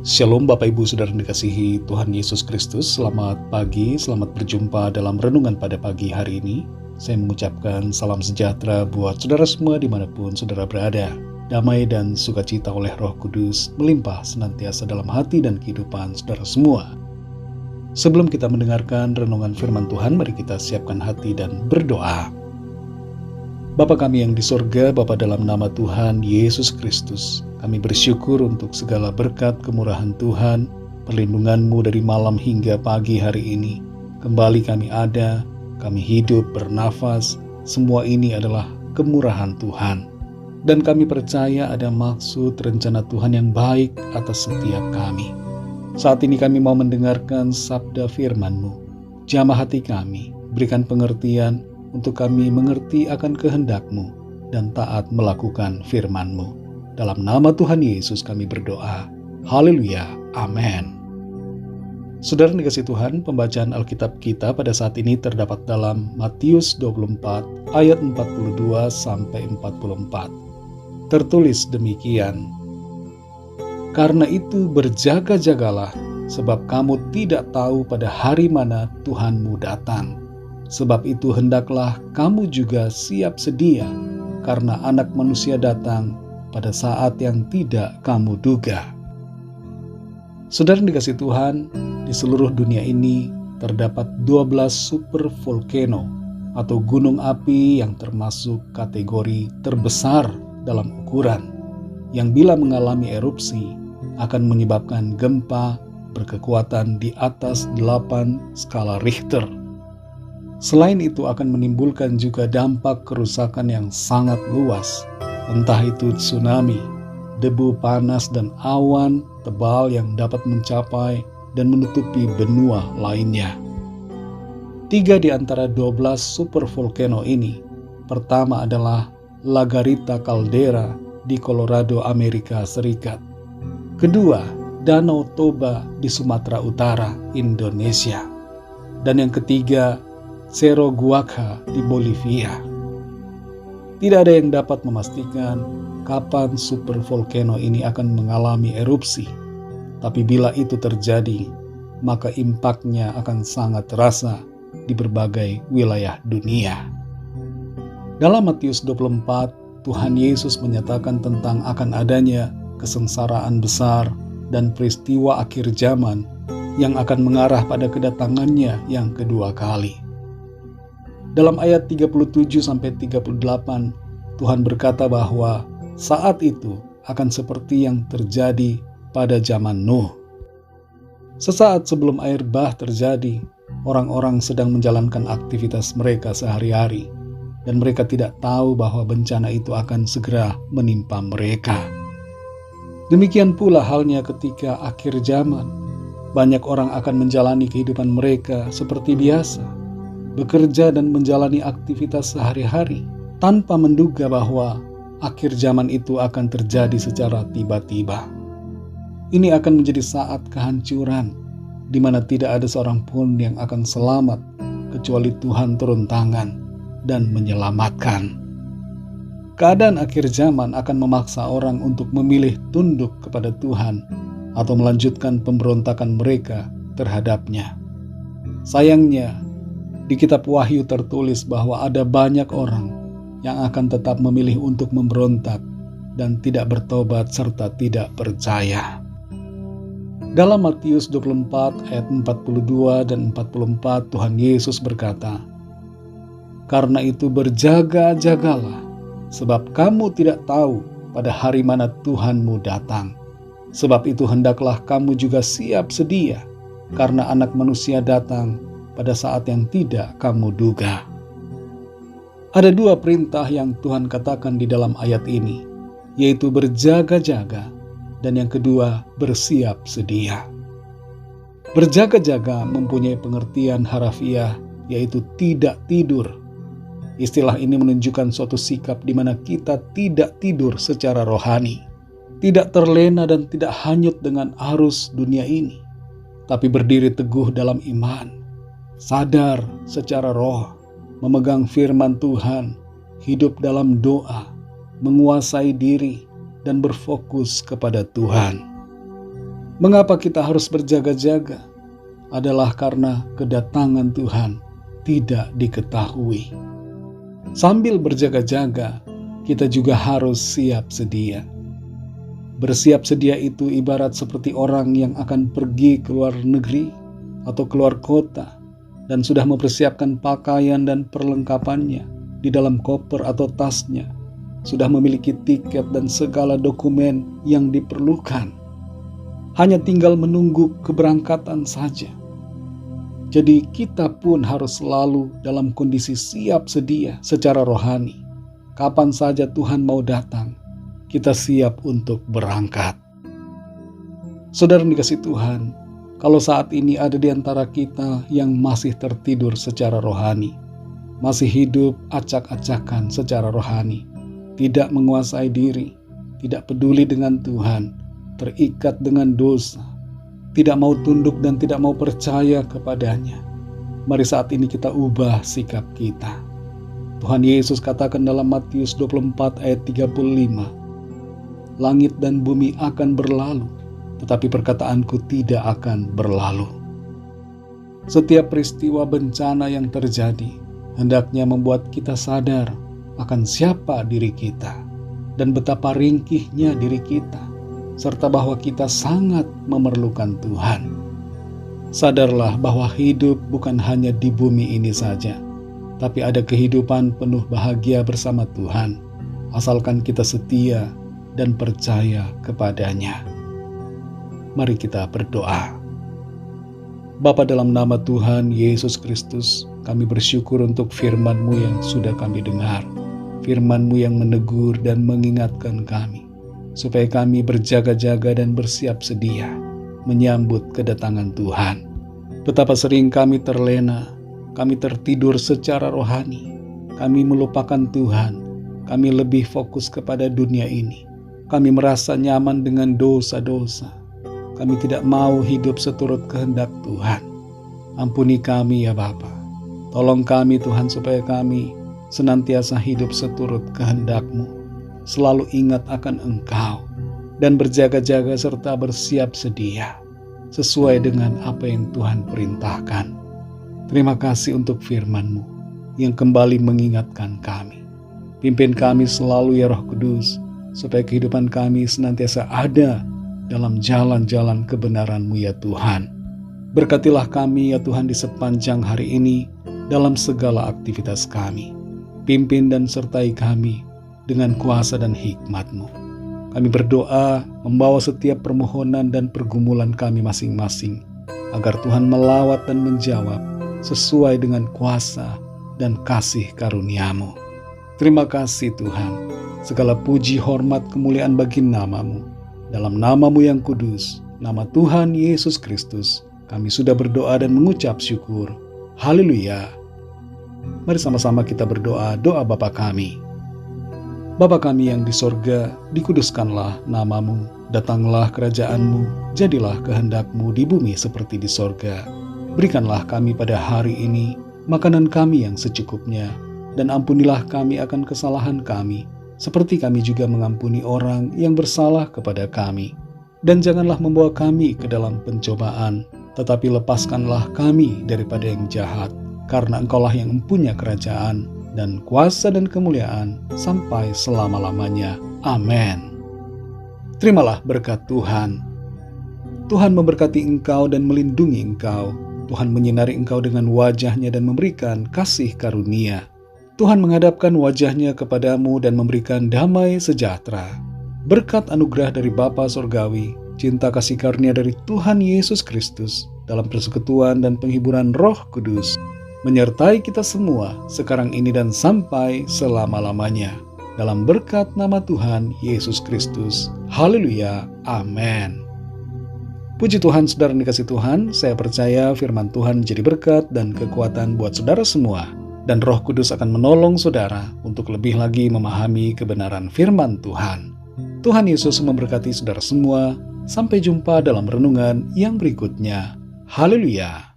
Shalom Bapak Ibu Saudara yang dikasihi Tuhan Yesus Kristus. Selamat pagi, selamat berjumpa dalam renungan pada pagi hari ini. Saya mengucapkan salam sejahtera buat saudara semua dimanapun saudara berada. Damai dan sukacita oleh Roh Kudus melimpah senantiasa dalam hati dan kehidupan saudara semua. Sebelum kita mendengarkan renungan firman Tuhan, mari kita siapkan hati dan berdoa. Bapa kami yang di sorga, Bapa dalam nama Tuhan Yesus Kristus, kami bersyukur untuk segala berkat kemurahan Tuhan, perlindungan-Mu dari malam hingga pagi hari ini. Kembali kami ada, kami hidup, bernafas, semua ini adalah kemurahan Tuhan. Dan kami percaya ada maksud rencana Tuhan yang baik atas setiap kami. Saat ini kami mau mendengarkan sabda firman-Mu. Jamah hati kami, berikan pengertian, untuk kami mengerti akan kehendak-Mu dan taat melakukan firman-Mu. Dalam nama Tuhan Yesus kami berdoa. Haleluya. Amin. Saudara dikasihi Tuhan, pembacaan Alkitab kita pada saat ini terdapat dalam Matius 24 ayat 42 sampai 44. Tertulis demikian. Karena itu berjaga-jagalah, sebab kamu tidak tahu pada hari mana Tuhanmu datang. Sebab itu hendaklah kamu juga siap sedia, karena Anak Manusia datang pada saat yang tidak kamu duga. Saudara yang dikasihi Tuhan, di seluruh dunia ini terdapat 12 super volcano atau gunung api yang termasuk kategori terbesar dalam ukuran, yang bila mengalami erupsi akan menyebabkan gempa berkekuatan di atas 8 skala Richter. Selain itu akan menimbulkan juga dampak kerusakan yang sangat luas, entah itu tsunami, debu panas dan awan tebal yang dapat mencapai dan menutupi benua lainnya. 3 di antara 12 supervolcano ini, pertama adalah La Garita Caldera di Colorado, Amerika Serikat. Kedua, Danau Toba di Sumatera Utara, Indonesia. Dan yang ketiga, Cerro Guaca di Bolivia. Tidak ada yang dapat memastikan kapan supervolcano ini akan mengalami erupsi. Tapi bila itu terjadi, maka impaknya akan sangat terasa di berbagai wilayah dunia. Dalam Matius 24, Tuhan Yesus menyatakan tentang akan adanya kesengsaraan besar dan peristiwa akhir zaman yang akan mengarah pada kedatangannya yang kedua kali. Dalam ayat 37-38, Tuhan berkata bahwa saat itu akan seperti yang terjadi pada zaman Nuh. Sesaat sebelum air bah terjadi, orang-orang sedang menjalankan aktivitas mereka sehari-hari, dan mereka tidak tahu bahwa bencana itu akan segera menimpa mereka. Demikian pula halnya ketika akhir zaman, banyak orang akan menjalani kehidupan mereka seperti biasa, bekerja dan menjalani aktivitas sehari-hari tanpa menduga bahwa akhir zaman itu akan terjadi secara tiba-tiba. Ini akan menjadi saat kehancuran, di mana tidak ada seorang pun yang akan selamat kecuali Tuhan turun tangan dan menyelamatkan. Keadaan akhir zaman akan memaksa orang untuk memilih tunduk kepada Tuhan atau melanjutkan pemberontakan mereka terhadapnya. Sayangnya, di kitab Wahyu tertulis bahwa ada banyak orang yang akan tetap memilih untuk memberontak dan tidak bertobat serta tidak percaya. Dalam Matius 24 ayat 42 dan 44 Tuhan Yesus berkata, "Karena itu berjaga-jagalah, sebab kamu tidak tahu pada hari mana Tuhanmu datang. Sebab itu hendaklah kamu juga siap sedia, karena Anak Manusia datang pada saat yang tidak kamu duga." Ada 2 perintah yang Tuhan katakan di dalam ayat ini, yaitu berjaga-jaga dan yang kedua bersiap sedia. Berjaga-jaga mempunyai pengertian harafiah, yaitu tidak tidur. Istilah ini menunjukkan suatu sikap di mana kita tidak tidur secara rohani, tidak terlena dan tidak hanyut dengan arus dunia ini, tapi berdiri teguh dalam iman, sadar secara roh, memegang firman Tuhan, hidup dalam doa, menguasai diri, dan berfokus kepada Tuhan. Mengapa kita harus berjaga-jaga? Adalah karena kedatangan Tuhan tidak diketahui. Sambil berjaga-jaga, kita juga harus siap sedia. Bersiap sedia itu ibarat seperti orang yang akan pergi ke luar negeri atau keluar kota dan sudah mempersiapkan pakaian dan perlengkapannya di dalam koper atau tasnya, sudah memiliki tiket dan segala dokumen yang diperlukan. Hanya tinggal menunggu keberangkatan saja. Jadi kita pun harus selalu dalam kondisi siap sedia secara rohani. Kapan saja Tuhan mau datang, kita siap untuk berangkat. Saudara dikasih Tuhan, kalau saat ini ada di antara kita yang masih tertidur secara rohani, masih hidup acak-acakan secara rohani, tidak menguasai diri, tidak peduli dengan Tuhan, terikat dengan dosa, tidak mau tunduk dan tidak mau percaya kepadanya. Mari saat ini kita ubah sikap kita. Tuhan Yesus katakan dalam Matius 24 ayat 35, "Langit dan bumi akan berlalu, tetapi perkataanku tidak akan berlalu." Setiap peristiwa bencana yang terjadi hendaknya membuat kita sadar akan siapa diri kita dan betapa ringkihnya diri kita, serta bahwa kita sangat memerlukan Tuhan. Sadarlah bahwa hidup bukan hanya di bumi ini saja, tapi ada kehidupan penuh bahagia bersama Tuhan, asalkan kita setia dan percaya kepadanya. Mari kita berdoa. Bapa, dalam nama Tuhan Yesus Kristus, kami bersyukur untuk firman-Mu yang sudah kami dengar, firman-Mu yang menegur dan mengingatkan kami, supaya kami berjaga-jaga dan bersiap sedia menyambut kedatangan Tuhan. Betapa sering kami terlena, kami tertidur secara rohani, kami melupakan Tuhan, kami lebih fokus kepada dunia ini, kami merasa nyaman dengan dosa-dosa, kami tidak mau hidup seturut kehendak Tuhan. Ampuni kami ya Bapa, tolong kami Tuhan supaya kami senantiasa hidup seturut kehendak-Mu, selalu ingat akan Engkau, dan berjaga-jaga serta bersiap sedia, sesuai dengan apa yang Tuhan perintahkan. Terima kasih untuk firman-Mu yang kembali mengingatkan kami. Pimpin kami selalu ya Roh Kudus, supaya kehidupan kami senantiasa ada dalam jalan-jalan kebenaran-Mu ya Tuhan. Berkatilah kami ya Tuhan di sepanjang hari ini dalam segala aktivitas kami. Pimpin dan sertai kami dengan kuasa dan hikmat-Mu. Kami berdoa membawa setiap permohonan dan pergumulan kami masing-masing, agar Tuhan melawat dan menjawab sesuai dengan kuasa dan kasih karunia-Mu. Terima kasih Tuhan, segala puji, hormat, kemuliaan bagi nama-Mu. Dalam nama-Mu yang kudus, nama Tuhan Yesus Kristus, kami sudah berdoa dan mengucap syukur. Haleluya. Mari sama-sama kita berdoa doa Bapa kami. Bapa kami yang di sorga, dikuduskanlah nama-Mu, datanglah kerajaan-Mu, jadilah kehendak-Mu di bumi seperti di sorga. Berikanlah kami pada hari ini makanan kami yang secukupnya, dan ampunilah kami akan kesalahan kami, seperti kami juga mengampuni orang yang bersalah kepada kami. Dan janganlah membawa kami ke dalam pencobaan, tetapi lepaskanlah kami daripada yang jahat, karena Engkaulah yang mempunyai kerajaan dan kuasa dan kemuliaan sampai selama-lamanya. Amin. Terimalah berkat Tuhan. Tuhan memberkati engkau dan melindungi engkau. Tuhan menyinari engkau dengan wajah-Nya dan memberikan kasih karunia. Tuhan menghadapkan wajah-Nya kepadamu dan memberikan damai sejahtera. Berkat anugerah dari Bapa Surgawi, cinta kasih karunia dari Tuhan Yesus Kristus, dalam persekutuan dan penghiburan Roh Kudus, menyertai kita semua sekarang ini dan sampai selama-lamanya. Dalam berkat nama Tuhan Yesus Kristus. Haleluya. Amin. Puji Tuhan, saudara dikasih Tuhan, saya percaya firman Tuhan menjadi berkat dan kekuatan buat saudara semua. Dan Roh Kudus akan menolong saudara untuk lebih lagi memahami kebenaran firman Tuhan. Tuhan Yesus memberkati saudara semua. Sampai jumpa dalam renungan yang berikutnya. Haleluya.